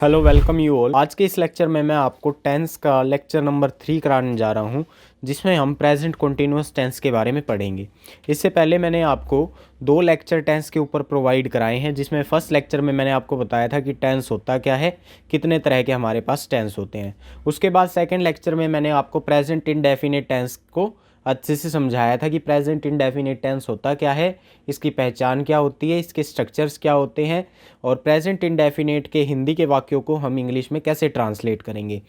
Hello, welcome you all. आज के इस लेक्चर में मैं आपको टेंस का लेक्चर नंबर 3 कराने जा रहा हूं, जिसमें हम प्रेजेंट कॉन्टिन्यूअस टेंस के बारे में पढ़ेंगे। इससे पहले मैंने आपको 2 लेक्चर टेंस के ऊपर प्रोवाइड कराए हैं, जिसमें फर्स्ट लेक्चर में मैंने आपको बताया था कि टेंस होता क्या है, कितने तरह के हमारे पास टेंस होते हैं। उसके बाद सेकेंड लेक्चर में मैंने आपको प्रेजेंट इंडेफिनिट टेंस को अच्छे से समझाया था कि प्रेजेंट इंडेफिनिट टेंस होता क्या है, इसकी पहचान क्या होती है, इसके स्ट्रक्चर्स क्या होते हैं, और प्रेजेंट इंडेफिनिट के हिंदी के वाक्यों को हम इंग्लिश में कैसे ट्रांसलेट करेंगे।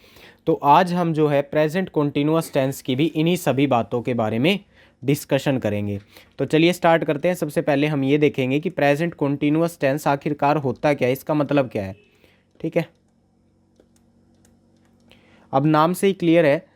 तो आज हम जो है प्रेजेंट कॉन्टिन्यूअस टेंस की भी इन्हीं सभी बातों के बारे में डिस्कशन करेंगे। तो चलिए स्टार्ट करते हैं। सबसे पहले हम ये देखेंगे कि प्रेजेंट कॉन्टिन्यूअस टेंस आखिरकार होता क्या है, इसका मतलब क्या है। ठीक है, अब नाम से ही क्लियर है,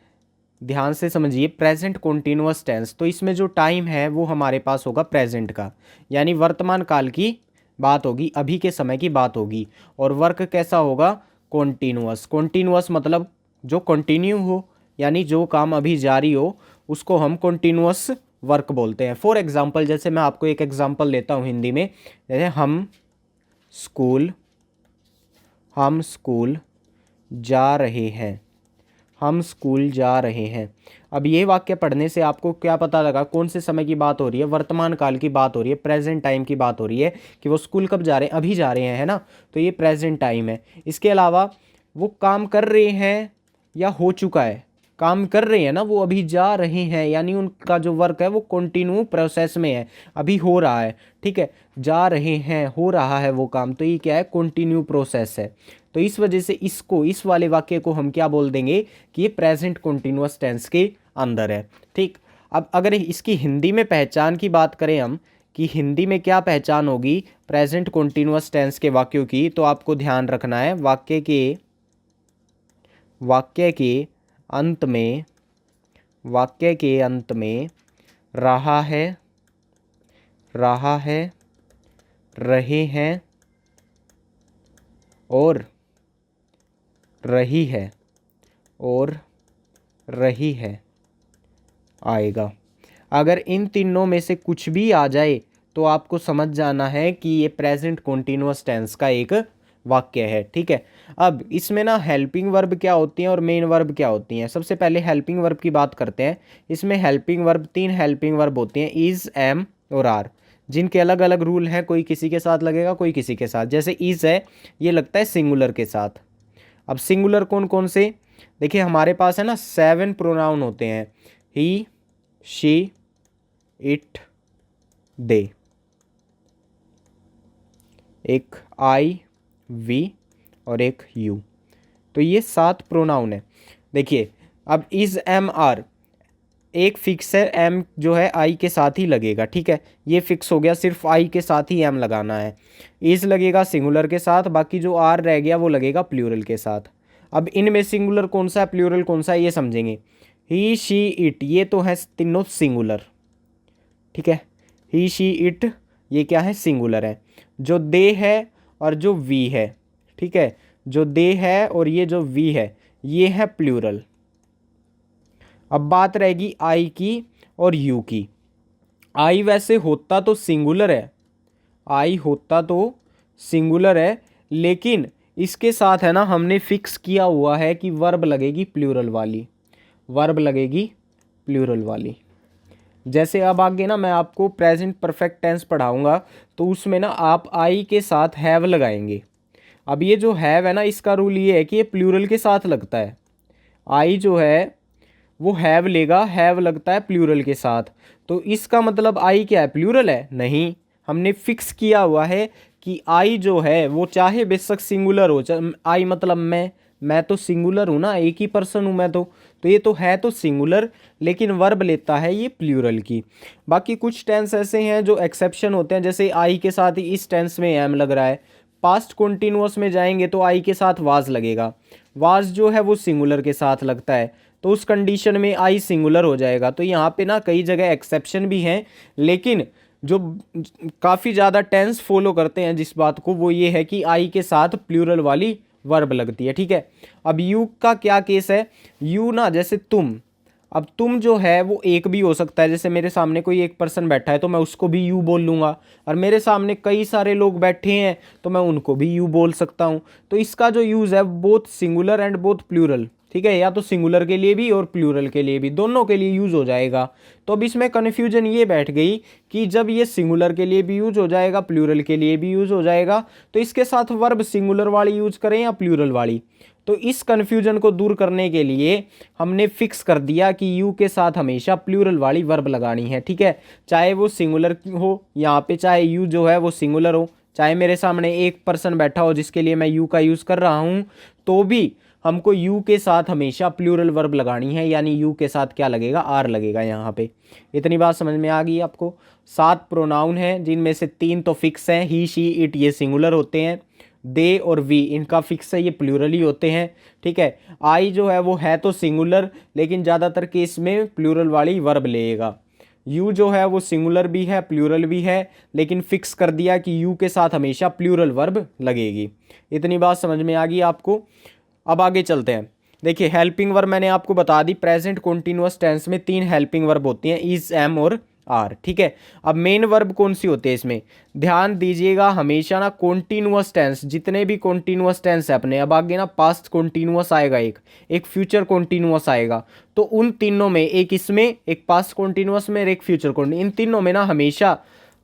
ध्यान से समझिए। प्रेजेंट कॉन्टिन्यूअस टेंस, तो इसमें जो टाइम है वो हमारे पास होगा प्रेजेंट का, यानी वर्तमान काल की बात होगी, अभी के समय की बात होगी। और वर्क कैसा होगा, कॉन्टिन्यूअस। कॉन्टिन्यूअस मतलब जो कंटिन्यू हो, यानी जो काम अभी जारी हो, उसको हम कॉन्टिन्यूअस वर्क बोलते हैं। फॉर एग्जाम्पल, जैसे मैं आपको एक एग्जाम्पल देता हूँ हिंदी में, जैसे हम स्कूल जा रहे हैं, हम स्कूल जा रहे हैं। अब ये वाक्य पढ़ने से आपको क्या पता लगा, कौन से समय की बात हो रही है, वर्तमान काल की बात हो रही है, प्रेजेंट टाइम की बात हो रही है कि वो स्कूल कब जा रहे हैं, अभी जा रहे हैं, है ना। तो ये प्रेजेंट टाइम है। इसके अलावा वो काम कर रहे हैं या हो चुका है, काम कर रहे हैं ना, वो अभी जा रहे हैं, यानी उनका जो वर्क है वो कंटिन्यू प्रोसेस में है, अभी हो रहा है। ठीक है, जा रहे हैं, हो रहा है वो काम, तो ये क्या है, कंटिन्यू प्रोसेस है। तो इस वजह से इसको, इस वाले वाक्य को हम क्या बोल देंगे कि ये प्रेजेंट कंटिन्यूअस टेंस के अंदर है। ठीक, अब अगर इसकी हिंदी में पहचान की बात करें हम, कि हिंदी में क्या पहचान होगी प्रेजेंट कंटिन्यूअस टेंस के वाक्यों की, तो आपको ध्यान रखना है, वाक्य के अंत में रहा है, रहे हैं और रही है आएगा। अगर इन तीनों में से कुछ भी आ जाए तो आपको समझ जाना है कि ये प्रेजेंट कॉन्टिन्यूअस टेंस का एक वाक्य है। ठीक है, अब इसमें ना हेल्पिंग वर्ब क्या होती हैं और मेन वर्ब क्या होती हैं। सबसे पहले हेल्पिंग वर्ब की बात करते हैं। इसमें हेल्पिंग वर्ब, 3 हेल्पिंग वर्ब होती हैं, इज़, एम और आर, जिनके अलग अलग रूल हैं। कोई किसी के साथ लगेगा, कोई किसी के साथ। जैसे इज़ है, ये लगता है सिंगुलर के साथ। अब सिंगुलर कौन कौन से, देखिए हमारे पास है ना 7 प्रोनाउन होते हैं, ही, शी, इट, दे, एक आई, वी और एक यू। तो ये 7 प्रोनाउन है। देखिए अब इज, एम, आर एक फिक्स है, एम जो है आई के साथ ही लगेगा। ठीक है, ये फिक्स हो गया, सिर्फ आई के साथ ही एम लगाना है। इज लगेगा सिंगुलर के साथ, बाकी जो आर रह गया वो लगेगा प्लूरल के साथ। अब इनमें सिंगुलर कौन सा है, प्लूरल कौन सा है, ये समझेंगे। ही, शी, इट, ये तो है तीनों सिंगुलर। ठीक है, ही, शी, इट ये क्या है, सिंगुलर है। जो दे है और जो वी है, ठीक है, जो दे है और ये जो वी है, ये है प्लूरल। अब बात रहेगी आई की और यू की। आई वैसे होता तो सिंगुलर है, आई होता तो सिंगुलर है, लेकिन इसके साथ है ना हमने फिक्स किया हुआ है कि वर्ब लगेगी प्लूरल वाली, वर्ब लगेगी प्लूरल वाली। जैसे अब आगे ना मैं आपको प्रेजेंट परफेक्ट टेंस पढ़ाऊंगा, तो उसमें ना आप आई के साथ हैव लगाएंगे। अब ये जो हैव है ना, इसका रूल ये है कि ये प्लूरल के साथ लगता है। आई जो है वो हैव लेगा, हैव लगता है प्लूरल के साथ। तो इसका मतलब आई क्या है, प्लूरल है? नहीं, हमने फिक्स किया हुआ है कि आई जो है वो चाहे बेशक सिंगुलर हो, आई मतलब मैं तो सिंगुलर हूँ ना, एक ही पर्सन हूँ मैं तो ये तो है तो सिंगुलर, लेकिन वर्ब लेता है ये प्लूरल की। बाकी कुछ टेंस ऐसे हैं जो एक्सेप्शन होते हैं, जैसे आई के साथ ही इस टेंस में एम लग रहा है। पास्ट कॉन्टिन्यूअस में जाएंगे तो आई के साथ वाज लगेगा, वाज जो है वो सिंगुलर के साथ लगता है, तो उस कंडीशन में आई सिंगुलर हो जाएगा। तो यहाँ पे ना कई जगह एक्सेप्शन भी हैं, लेकिन जो काफ़ी ज़्यादा टेंस फॉलो करते हैं जिस बात को, वो ये है कि आई के साथ प्लूरल वाली वर्ब लगती है। ठीक है, अब यू का क्या केस है, यू ना जैसे तुम, अब तुम जो है वो एक भी हो सकता है, जैसे मेरे सामने कोई एक पर्सन बैठा है तो मैं उसको भी यू बोल लूँगा, और मेरे सामने कई सारे लोग बैठे हैं तो मैं उनको भी यू बोल सकता हूँ। तो इसका जो यूज़ है both singular and both plural, ठीक है, या तो सिंगुलर के लिए भी और प्लूरल के लिए भी, दोनों के लिए यूज़ हो जाएगा। तो अब इसमें कन्फ्यूजन ये बैठ गई कि जब ये सिंगुलर के लिए भी यूज हो जाएगा, प्लूरल के लिए भी यूज हो जाएगा, तो इसके साथ वर्ब सिंगुलर वाली यूज करें या प्लूरल वाली। तो इस कन्फ्यूजन को दूर करने के लिए हमने फिक्स कर दिया कि यू के साथ हमेशा प्लूरल वाली वर्ब लगानी है, ठीक है, चाहे वो सिंगुलर हो यहाँ पे, चाहे यू जो है वो सिंगुलर हो, चाहे मेरे सामने एक पर्सन बैठा हो जिसके लिए मैं यू का यूज़ कर रहा हूँ, तो भी हमको यू के साथ हमेशा प्लूरल वर्ब लगानी है, यानी यू के साथ क्या लगेगा, आर लगेगा यहाँ पे। इतनी बात समझ में आ गई आपको। 7 प्रोनाउन हैं जिनमें से 3 तो फिक्स हैं, ही शी इट ये सिंगुलर होते हैं, दे और वी इनका फिक्स है, ये प्लूरल ही होते हैं, ठीक है। आई जो है वो है तो सिंगुलर, लेकिन ज़्यादातर केस में प्लूरल वाली वर्ब लेगा। यू जो है वो सिंगुलर भी है प्लूरल भी है, लेकिन फिक्स कर दिया कि यू के साथ हमेशा प्लूरल वर्ब लगेगी। इतनी बात समझ में आ गई आपको। अब आगे चलते हैं। देखिए हेल्पिंग वर्ब मैंने आपको बता दी, प्रेजेंट कॉन्टिन्यूअस टेंस में 3 हेल्पिंग वर्ब होती हैं, इज, एम और आर, ठीक है। अब मेन वर्ब कौन सी होती है इसमें, ध्यान दीजिएगा हमेशा ना, कॉन्टिन्यूअस टेंस जितने भी कॉन्टिन्यूअस टेंस है अपने, अब आगे ना पास्ट कॉन्टिन्यूअस आएगा, एक फ्यूचर कॉन्टिन्यूअस आएगा, तो उन तीनों में, एक इसमें, एक पास्ट कॉन्टिन्यूअस में, एक फ्यूचर कॉन्टिन्यूअस, इन तीनों में ना हमेशा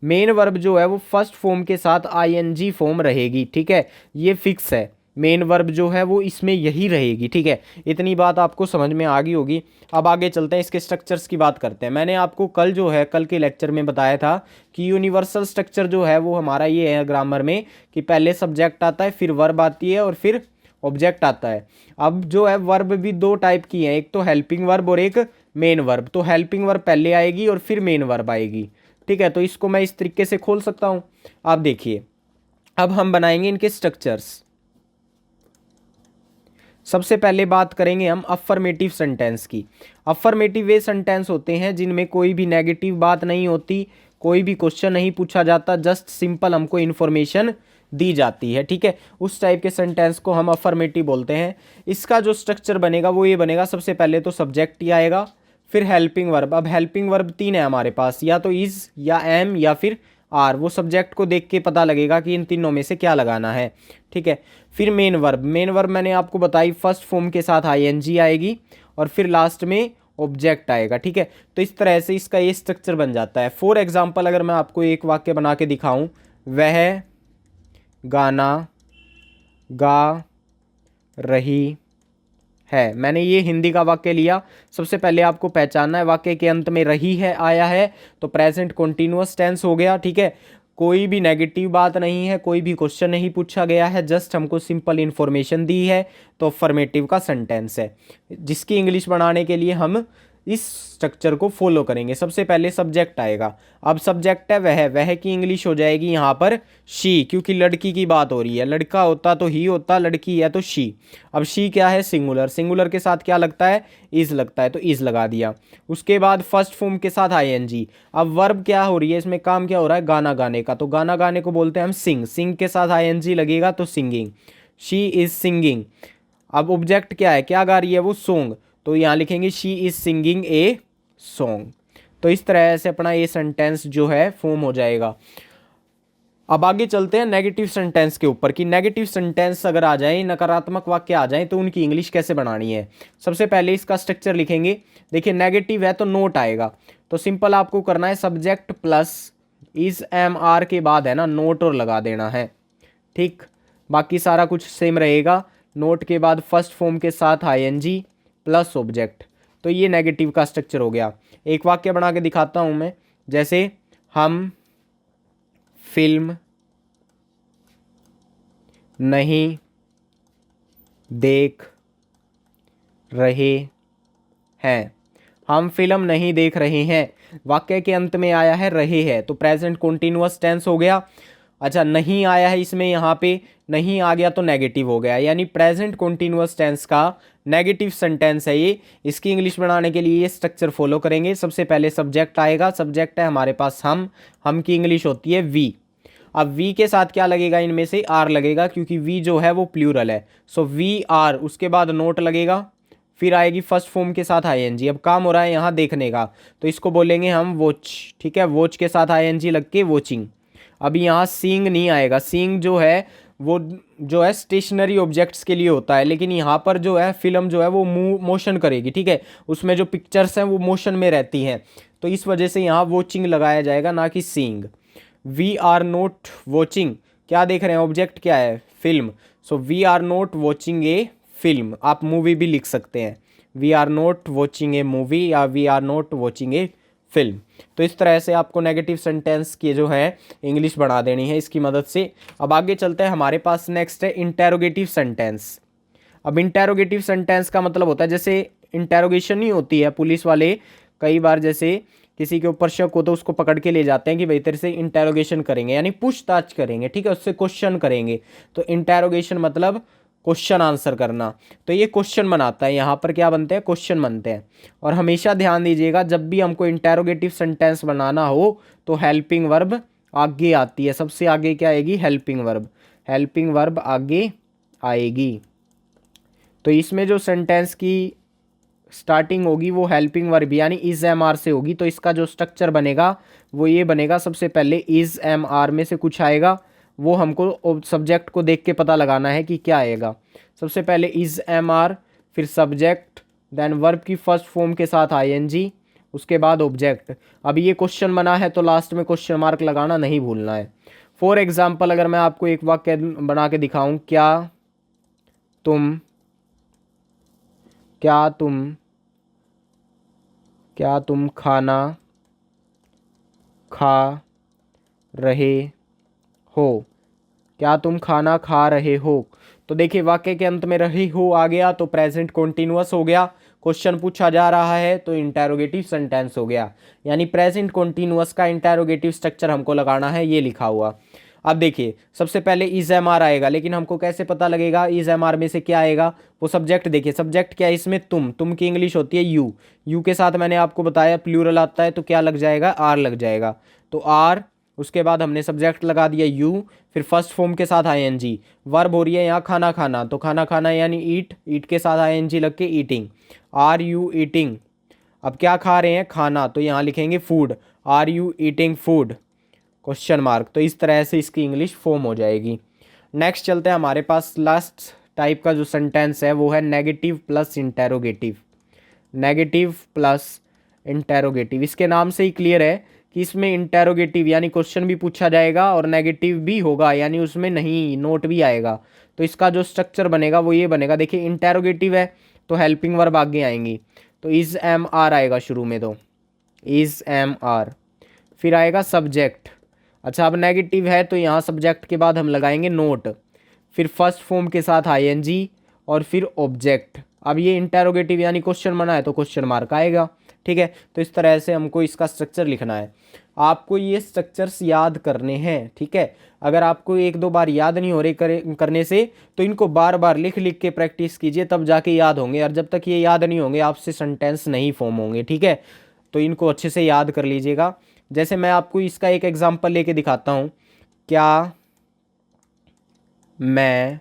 मेन वर्ब जो है वो फर्स्ट फॉर्म के साथ आईएनजी फॉर्म रहेगी, ठीक है, ये फिक्स है। मेन वर्ब जो है वो इसमें यही रहेगी, ठीक है। इतनी बात आपको समझ में आ गई होगी। अब आगे चलते हैं, इसके स्ट्रक्चर्स की बात करते हैं। मैंने आपको कल जो है, कल के लेक्चर में बताया था कि यूनिवर्सल स्ट्रक्चर जो है वो हमारा ये है ग्रामर में, कि पहले सब्जेक्ट आता है, फिर वर्ब आती है और फिर ऑब्जेक्ट आता है। अब जो है वर्ब भी 2 टाइप की हैं, एक तो हेल्पिंग वर्ब और एक मेन वर्ब। तो हेल्पिंग वर्ब पहले आएगी और फिर मेन वर्ब आएगी, ठीक है। तो इसको मैं इस तरीके से खोल सकता हूँ। आप देखिए, अब हम बनाएंगे इनके स्ट्रक्चर्स। सबसे पहले बात करेंगे हम अफर्मेटिव सेंटेंस की। अफर्मेटिव वे सेंटेंस होते हैं जिनमें कोई भी नेगेटिव बात नहीं होती, कोई भी क्वेश्चन नहीं पूछा जाता, जस्ट सिंपल हमको इन्फॉर्मेशन दी जाती है, ठीक है। उस टाइप के सेंटेंस को हम अफर्मेटिव बोलते हैं। इसका जो स्ट्रक्चर बनेगा वो ये बनेगा, सबसे पहले तो सब्जेक्ट ही आएगा, फिर हेल्पिंग वर्ब। अब हेल्पिंग वर्ब 3 है हमारे पास, या तो इज या एम या फिर आर, वो सब्जेक्ट को देख के पता लगेगा कि इन तीनों में से क्या लगाना है, ठीक है। फिर मेन वर्ब, मेन वर्ब मैंने आपको बताई फर्स्ट फॉर्म के साथ आईएनजी आएगी और फिर लास्ट में ऑब्जेक्ट आएगा, ठीक है। तो इस तरह से इसका ये स्ट्रक्चर बन जाता है। फॉर एग्जाम्पल अगर मैं आपको एक वाक्य बना के दिखाऊं, वह गाना गा रही है, मैंने ये हिंदी का वाक्य लिया। सबसे पहले आपको पहचानना है, वाक्य के अंत में रही है आया है तो प्रेजेंट कॉन्टिन्यूअस टेंस हो गया, ठीक है। कोई भी नेगेटिव बात नहीं है, कोई भी क्वेश्चन नहीं पूछा गया है, जस्ट हमको सिंपल इन्फॉर्मेशन दी है, तो अफर्मेटिव का सेंटेंस है, जिसकी इंग्लिश बनाने के लिए हम इस स्ट्रक्चर को फॉलो करेंगे। सबसे पहले सब्जेक्ट आएगा। अब सब्जेक्ट है वह की इंग्लिश हो जाएगी यहाँ पर शी, क्योंकि लड़की की बात हो रही है, लड़का होता तो ही होता, लड़की है तो शी। अब शी क्या है, सिंगुलर, सिंगुलर के साथ क्या लगता है, इज लगता है, तो इज लगा दिया। उसके बाद फर्स्ट फॉर्म के साथ आईएनजी। अब वर्ब क्या हो रही है इसमें, काम क्या हो रहा है, गाना गाने का, तो गाना गाने को बोलते हैं हम सिंग, सिंग के साथ आईएनजी लगेगा तो सिंगिंग, शी इज सिंगिंग। अब ऑब्जेक्ट क्या है, क्या गा रही है वो, सॉन्ग, तो यहाँ लिखेंगे she is singing a song. तो इस तरह से अपना ये सेंटेंस जो है फॉर्म हो जाएगा। अब आगे चलते हैं नेगेटिव सेंटेंस के ऊपर, कि नेगेटिव सेंटेंस अगर आ जाए, नकारात्मक वाक्य आ जाए, तो उनकी इंग्लिश कैसे बनानी है। सबसे पहले इसका स्ट्रक्चर लिखेंगे। देखिए नेगेटिव है तो नोट आएगा, तो सिंपल आपको करना है subject plus is am are के बाद है ना नोट और लगा देना है, ठीक। बाकी सारा कुछ सेम रहेगा। नोट के बाद फर्स्ट फॉर्म के साथ आईएनजी प्लस ऑब्जेक्ट, तो ये नेगेटिव का स्ट्रक्चर हो गया। एक वाक्य बना के दिखाता हूं मैं, जैसे हम फिल्म नहीं देख रहे हैं, हम फिल्म नहीं देख रहे हैं, वाक्य के अंत में आया है रहे हैं, तो प्रेजेंट कॉन्टिन्यूअस टेंस हो गया। अच्छा नहीं आया है इसमें, यहाँ पे नहीं आ गया तो नेगेटिव हो गया, यानी प्रेजेंट कॉन्टिन्यूअस टेंस का नेगेटिव सेंटेंस है ये। इसकी इंग्लिश बनाने के लिए ये स्ट्रक्चर फॉलो करेंगे। सबसे पहले सब्जेक्ट आएगा, सब्जेक्ट है हमारे पास हम की इंग्लिश होती है वी। अब वी के साथ क्या लगेगा, इनमें से आर लगेगा, क्योंकि वी जो है वो प्लूरल है, सो वी आर। उसके बाद नोट लगेगा, फिर आएगी फर्स्ट फॉर्म के साथ आईएनजी। अब काम हो रहा है यहाँ देखने का, तो इसको बोलेंगे हम वॉच, ठीक है, वॉच के साथ आईएनजी लग के वॉचिंग। अभी यहाँ सीइंग नहीं आएगा, सीइंग जो है वो जो है स्टेशनरी ऑब्जेक्ट्स के लिए होता है, लेकिन यहाँ पर जो है फिल्म जो है वो मोशन करेगी, ठीक है, उसमें जो पिक्चर्स हैं वो मोशन में रहती हैं, तो इस वजह से यहाँ वॉचिंग लगाया जाएगा, ना कि seeing. We are not watching, क्या देख रहे हैं, ऑब्जेक्ट क्या है, film. So we are not watching a film, आप मूवी भी लिख सकते हैं, we are not watching a movie या we are not watching a film. तो इस तरह से आपको नेगेटिव सेंटेंस की जो है इंग्लिश बढ़ा देनी है इसकी मदद से। अब आगे चलते हैं, हमारे पास नेक्स्ट है इंटेरोगेटिव सेंटेंस। अब इंटेरोगेटिव सेंटेंस का मतलब होता है, जैसे इंटेरोगेशन नहीं होती है, पुलिस वाले कई बार जैसे किसी के ऊपर शक हो तो उसको पकड़ के ले जाते हैं कि भाई तेरे से इंटेरोगेशन करेंगे, यानी पूछताछ करेंगे, ठीक है, उससे क्वेश्चन करेंगे। तो इंटेरोगेशन मतलब क्वेश्चन आंसर करना, तो ये क्वेश्चन बनाता है, यहाँ पर क्या बनते हैं, क्वेश्चन बनते हैं। और हमेशा ध्यान दीजिएगा, जब भी हमको इंटेरोगेटिव सेंटेंस बनाना हो तो हेल्पिंग वर्ब आगे आती है, सबसे आगे क्या आएगी, हेल्पिंग वर्ब, हेल्पिंग वर्ब आगे आएगी। तो इसमें जो सेंटेंस की स्टार्टिंग होगी वो हेल्पिंग वर्ब यानी इज एम आर से होगी, तो इसका जो स्ट्रक्चर बनेगा वो ये बनेगा, सबसे पहले इज एम आर में से कुछ आएगा, वो हमको सब्जेक्ट को देख के पता लगाना है कि क्या आएगा। सबसे पहले इज एम आर, फिर सब्जेक्ट, देन वर्ब की फर्स्ट फॉर्म के साथ आईएनजी, उसके बाद ऑब्जेक्ट। अब ये क्वेश्चन बना है तो लास्ट में क्वेश्चन मार्क लगाना नहीं भूलना है। फॉर एग्जाम्पल अगर मैं आपको एक वाक्य बना के दिखाऊं, क्या तुम खाना खा रहे हो, क्या तुम खाना खा रहे हो। तो देखिए वाक्य के अंत में रही हो आ गया तो प्रेजेंट कॉन्टिन्यूअस हो गया, क्वेश्चन पूछा जा रहा है तो इंटेरोगेटिव सेंटेंस हो गया, यानी प्रेजेंट कॉन्टिन्यूअस का इंटेरोगेटिव स्ट्रक्चर हमको लगाना है, ये लिखा हुआ। अब देखिए सबसे पहले इज एम आर आएगा, लेकिन हमको कैसे पता लगेगा इज एम आर में से क्या आएगा, वो सब्जेक्ट। देखिए सब्जेक्ट क्या है इसमें, तुम की इंग्लिश होती है यू, यू के साथ मैंने आपको बताया प्लूरल आता है तो क्या लग जाएगा, आर लग जाएगा, तो आर, उसके बाद हमने सब्जेक्ट लगा दिया यू, फिर फर्स्ट फॉर्म के साथ आईएनजी, वर्ब हो रही है यहाँ खाना खाना, तो खाना खाना यानी ईट, ईट के साथ आईएनजी लग के ईटिंग, आर यू ईटिंग। अब क्या खा रहे हैं, खाना, तो यहाँ लिखेंगे food, are you eating food, question mark. तो इस तरह से इसकी इंग्लिश फॉर्म हो जाएगी। नेक्स्ट चलते हैं, हमारे पास लास्ट टाइप का जो सेंटेंस है वो है negative plus interrogative. Negative plus interrogative, इसके नाम से ही क्लियर है कि इसमें इंटेरोगेटिव यानी क्वेश्चन भी पूछा जाएगा और नेगेटिव भी होगा, यानी उसमें नहीं नोट भी आएगा। तो इसका जो स्ट्रक्चर बनेगा वो ये बनेगा, देखिए इंटेरोगेटिव है तो हेल्पिंग वर्ब आगे आएंगी, तो इज एम आर आएगा शुरू में, तो इज एम आर, फिर आएगा सब्जेक्ट। अच्छा अब नेगेटिव है तो यहाँ सब्जेक्ट के बाद हम लगाएंगे नोट, फिर फर्स्ट फॉर्म के साथ आईएनजी और फिर ऑब्जेक्ट। अब ये इंटेरोगेटिव यानी क्वेश्चन बना है तो क्वेश्चन मार्क आएगा, ठीक है। तो इस तरह से हमको इसका स्ट्रक्चर लिखना है, आपको ये स्ट्रक्चर्स याद करने हैं, ठीक है। अगर आपको एक दो बार याद नहीं हो रहे करने से तो इनको बार बार लिख लिख के प्रैक्टिस कीजिए, तब जाके याद होंगे, और जब तक ये याद नहीं होंगे आपसे सेंटेंस नहीं फॉर्म होंगे, ठीक है। तो इनको अच्छे से याद कर लीजिएगा। जैसे मैं आपको इसका एक एग्जांपल लेके दिखाता हूँ, क्या मैं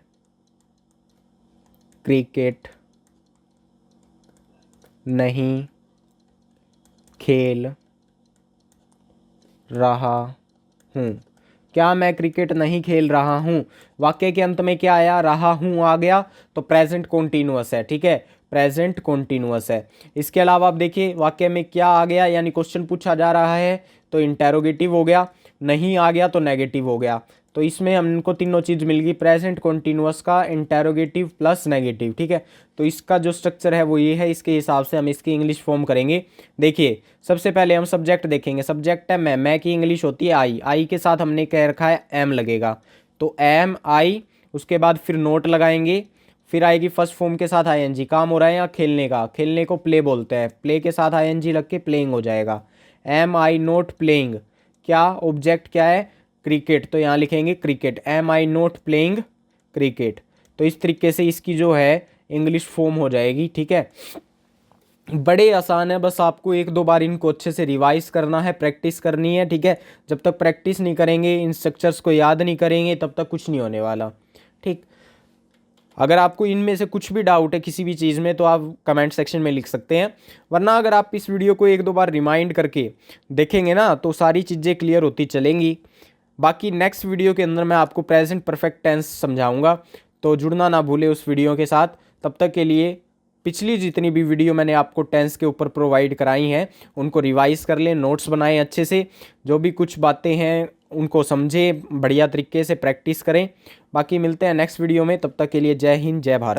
क्रिकेट नहीं खेल रहा हूँ, क्या मैं क्रिकेट नहीं खेल रहा हूँ। वाक्य के अंत में क्या आया, रहा हूँ आ गया, तो प्रेजेंट कॉन्टिन्यूअस है, ठीक है, प्रेजेंट कॉन्टिन्यूअस है। इसके अलावा आप देखिए वाक्य में क्या आ गया, यानी क्वेश्चन पूछा जा रहा है तो इंटेरोगेटिव हो गया, नहीं आ गया तो नेगेटिव हो गया। तो इसमें हमको तीनों चीज़ मिल गई, प्रेजेंट कॉन्टिन्यूअस का, इंटेरोगेटिव प्लस नेगेटिव, ठीक है। तो इसका जो स्ट्रक्चर है वो ये है, इसके हिसाब से हम इसकी इंग्लिश फॉर्म करेंगे। देखिए सबसे पहले हम सब्जेक्ट देखेंगे, सब्जेक्ट है मैं की इंग्लिश होती है आई के साथ हमने कह रखा है एम लगेगा, तो एम आई, उसके बाद फिर नोट लगाएंगे, फिर आएगी फर्स्ट फॉर्म के साथ आईएनजी, काम हो रहा है यहाँ खेलने का, खेलने को प्ले बोलते हैं, प्ले के साथ आईएनजी लग के प्लेइंग हो जाएगा, एम आई नोट प्लेइंग, क्या ऑब्जेक्ट क्या है, क्रिकेट, तो यहाँ लिखेंगे क्रिकेट, एम आई नोट प्लेइंग क्रिकेट। तो इस तरीके से इसकी जो है इंग्लिश फॉर्म हो जाएगी, ठीक है। बड़े आसान है, बस आपको एक दो बार इनको अच्छे से रिवाइज करना है, प्रैक्टिस करनी है, ठीक है। जब तक प्रैक्टिस नहीं करेंगे, इन स्ट्रक्चर्स को याद नहीं करेंगे, तब तक कुछ नहीं होने वाला, ठीक। अगर आपको इनमें से कुछ भी डाउट है किसी भी चीज़ में तो आप कमेंट सेक्शन में लिख सकते हैं, वरना अगर आप इस वीडियो को 1-2 बार रिमाइंड करके देखेंगे ना तो सारी चीज़ें क्लियर होती चलेंगी। बाकी नेक्स्ट वीडियो के अंदर मैं आपको प्रेजेंट परफेक्ट टेंस समझाऊंगा, तो जुड़ना ना भूले उस वीडियो के साथ। तब तक के लिए पिछली जितनी भी वीडियो मैंने आपको टेंस के ऊपर प्रोवाइड कराई हैं उनको रिवाइज़ कर लें, नोट्स बनाएं अच्छे से, जो भी कुछ बातें हैं उनको समझें, बढ़िया तरीके से प्रैक्टिस करें। बाकी मिलते हैं नेक्स्ट वीडियो में, तब तक के लिए जय हिंद जय भारत।